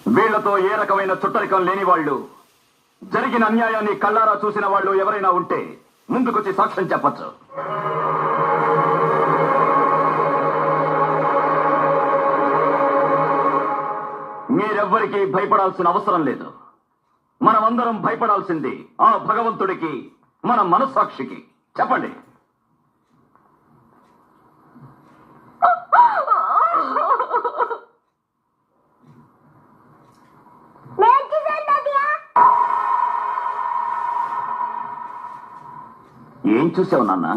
వీళ్లతో ఏ రకమైన చుట్టరికం లేని వాళ్ళు, జరిగిన అన్యాయాన్ని కళ్ళారా చూసిన వాళ్ళు ఎవరైనా ఉంటే ముందుకొచ్చి సాక్ష్యం చెప్పచ్చు. మీరెవ్వరికీ భయపడాల్సిన అవసరం లేదు. మనమందరం భయపడాల్సింది ఆ భగవంతుడికి, మన మనస్సాక్షికి. చెప్పండి. ఏం చూసావు నాన్న?